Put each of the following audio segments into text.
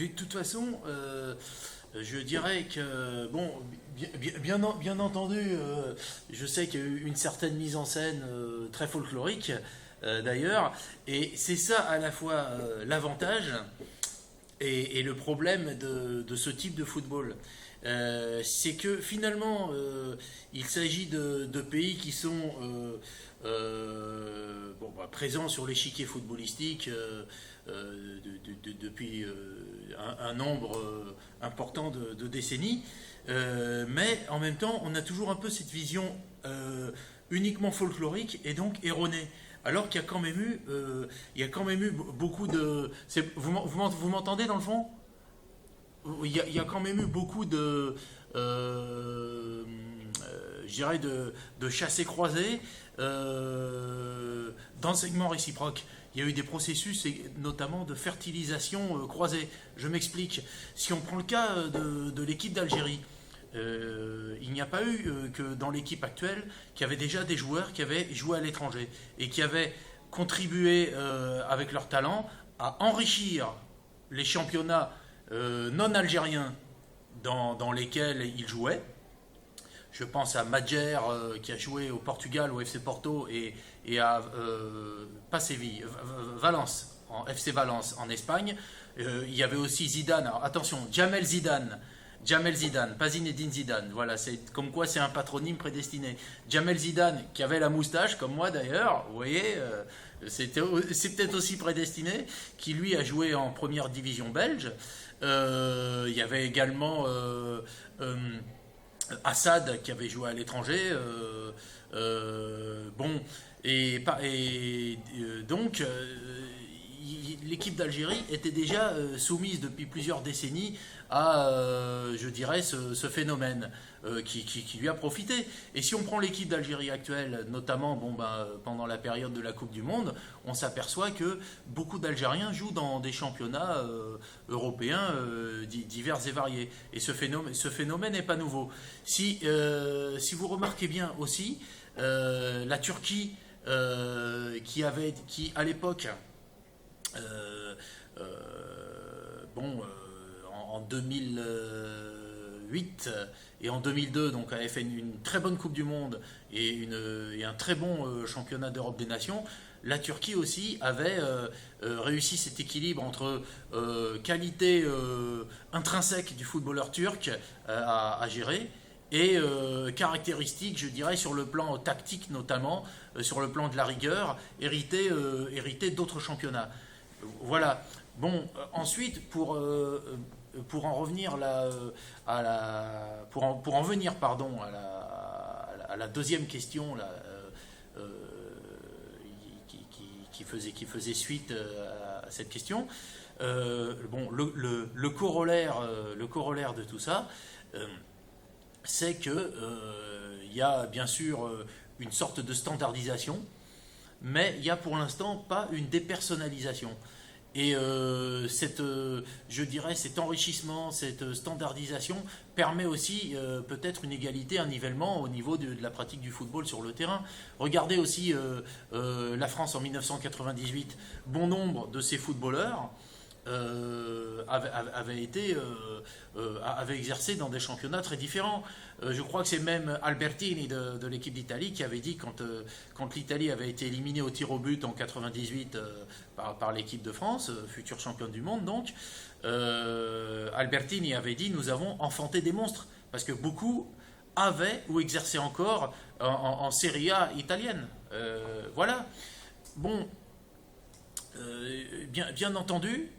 De toute façon, je dirais que, bon, bien entendu, je sais qu'il y a eu une certaine mise en scène très folklorique, d'ailleurs, et c'est ça à la fois l'avantage et le problème de ce type de football. C'est que finalement, il s'agit de pays qui sont bon, bah, présents sur l'échiquier footballistique depuis un nombre important de décennies, mais en même temps, on a toujours un peu cette vision uniquement folklorique et donc erronée. Alors qu'il y a quand même eu, beaucoup de. Vous m'entendez dans le fond? Il y a quand même eu beaucoup de, je dirais, de chassés-croisés, d'enseignements réciproques. Il y a eu des processus, notamment de fertilisation croisée. Je m'explique. Si on prend le cas de l'équipe d'Algérie, il n'y a pas eu que dans l'équipe actuelle qu'il y avait déjà des joueurs qui avaient joué à l'étranger et qui avaient contribué avec leur talent à enrichir les championnats non algériens dans lesquels ils jouaient. Je pense à Madjer qui a joué au Portugal, au FC Porto, et à pas Séville, Valence, en FC Valence en Espagne. Il y avait aussi Zidane. Alors, attention, Jamel Zidane. Jamel Zidane, pas Zinedine Zidane. Voilà, c'est comme quoi c'est un patronyme prédestiné. Jamel Zidane, qui avait la moustache, comme moi d'ailleurs, vous voyez, c'est peut-être aussi prédestiné, qui lui a joué en première division belge. Il y avait également Assad qui avait joué à l'étranger. Bon, donc l'équipe d'Algérie était déjà soumise depuis plusieurs décennies à, je dirais, ce phénomène qui lui a profité. Et si on prend l'équipe d'Algérie actuelle, notamment bon, ben, pendant la période de la Coupe du Monde, on s'aperçoit que beaucoup d'Algériens jouent dans des championnats européens divers et variés. Et ce phénomène n'est pas nouveau. Si vous remarquez bien aussi, la Turquie, qui à l'époque, bon, en 2008 et en 2002, donc avait fait une très bonne Coupe du Monde et un très bon championnat d'Europe des Nations. La Turquie aussi avait réussi cet équilibre entre qualité intrinsèque du footballeur turc à gérer et caractéristiques, je dirais, sur le plan tactique notamment, sur le plan de la rigueur, hérité d'autres championnats. Voilà. Bon, ensuite, pour en revenir pour en venir, pardon, à la deuxième question là, qui faisait suite à cette question, bon, le corollaire de tout ça, c'est que il y a bien sûr une sorte de standardisation, mais il n'y a pour l'instant pas une dépersonnalisation. Et je dirais, cet enrichissement, cette standardisation permet aussi peut-être une égalité, un nivellement au niveau de la pratique du football sur le terrain. Regardez aussi la France en 1998. Bon nombre de ces footballeurs avaient exercé dans des championnats très différents. Je crois que c'est même Albertini de l'équipe d'Italie qui avait dit quand l'Italie avait été éliminée au tir au but en 98 par l'équipe de France, future championne du monde donc, Albertini avait dit nous avons enfanté des monstres parce que beaucoup avaient ou exerçaient encore en Serie A italienne. Voilà. Bon, bien entendu,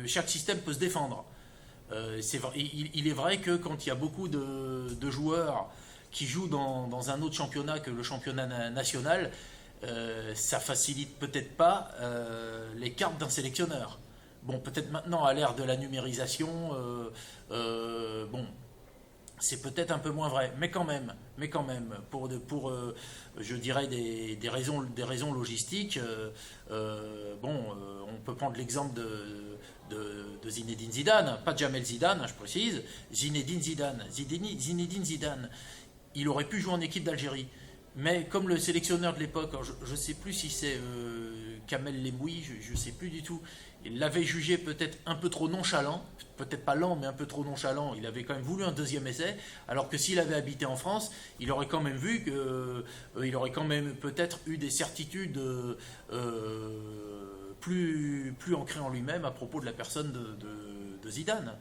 chaque système peut se défendre. Il est vrai que quand il y a beaucoup de joueurs qui jouent dans un autre championnat que le championnat national, ça facilite peut-être pas les cartes d'un sélectionneur. Bon, peut-être maintenant à l'ère de la numérisation, bon, c'est peut-être un peu moins vrai, mais quand même, pour je dirais des raisons logistiques, bon, on peut prendre l'exemple de Zinedine Zidane, pas Jamel Zidane, je précise, Zinedine Zidane. Il aurait pu jouer en équipe d'Algérie, Mais comme le sélectionneur de l'époque, je ne sais plus si c'est Kamel Lemboui, je ne sais plus du tout, il l'avait jugé peut-être un peu trop nonchalant, peut-être pas lent, mais un peu trop nonchalant. Il avait quand même voulu un deuxième essai, alors que s'il avait habité en France, il aurait quand même vu que, il aurait quand même peut-être eu des certitudes plus ancrées en lui-même à propos de la personne de Zidane.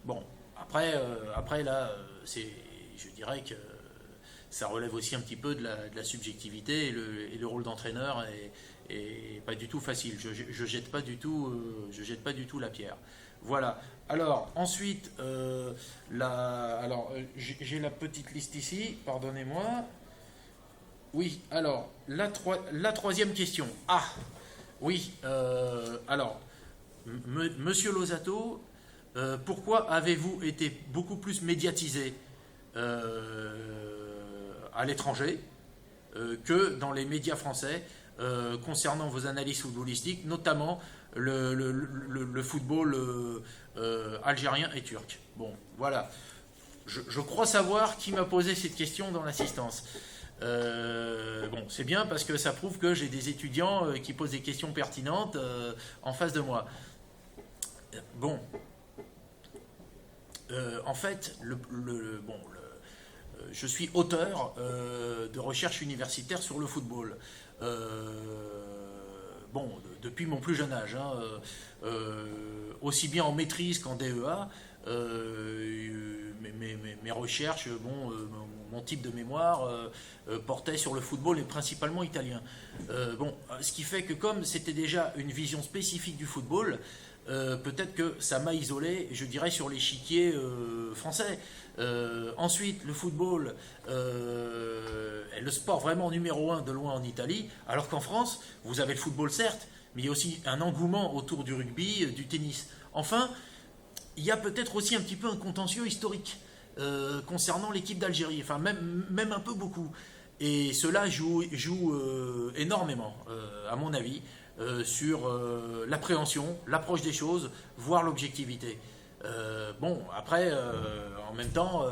Bon, après là, je dirais que ça relève aussi un petit peu de la subjectivité et le rôle d'entraîneur est pas du tout facile. Je jette pas du tout, la pierre. Voilà. Alors ensuite, j'ai la petite liste ici. Pardonnez-moi. Oui. Alors la troisième question. Ah. Oui. Alors, Monsieur Losato, pourquoi avez-vous été beaucoup plus médiatisé à l'étranger que dans les médias français concernant vos analyses footballistiques, notamment le football algérien et turc? Bon, voilà. Je crois savoir qui m'a posé cette question dans l'assistance. Bon, c'est bien parce que ça prouve que j'ai des étudiants qui posent des questions pertinentes en face de moi. Bon, en fait, je suis auteur de recherche universitaire sur le football. Bon, depuis mon plus jeune âge, hein, aussi bien en maîtrise qu'en DEA. Mes recherches, mon type de mémoire portait sur le football et principalement italien. Ce qui fait que comme c'était déjà une vision spécifique du football, peut-être que ça m'a isolé, je dirais, sur l'échiquier français. Ensuite, le football est le sport vraiment numéro un de loin en Italie, alors qu'en France, vous avez le football certes, mais il y a aussi un engouement autour du rugby, du tennis. Enfin, il y a peut-être aussi un petit peu un contentieux historique concernant l'équipe d'Algérie, enfin même un peu beaucoup. Et cela joue énormément, à mon avis, sur l'appréhension, l'approche des choses, voire l'objectivité. Après, en même temps,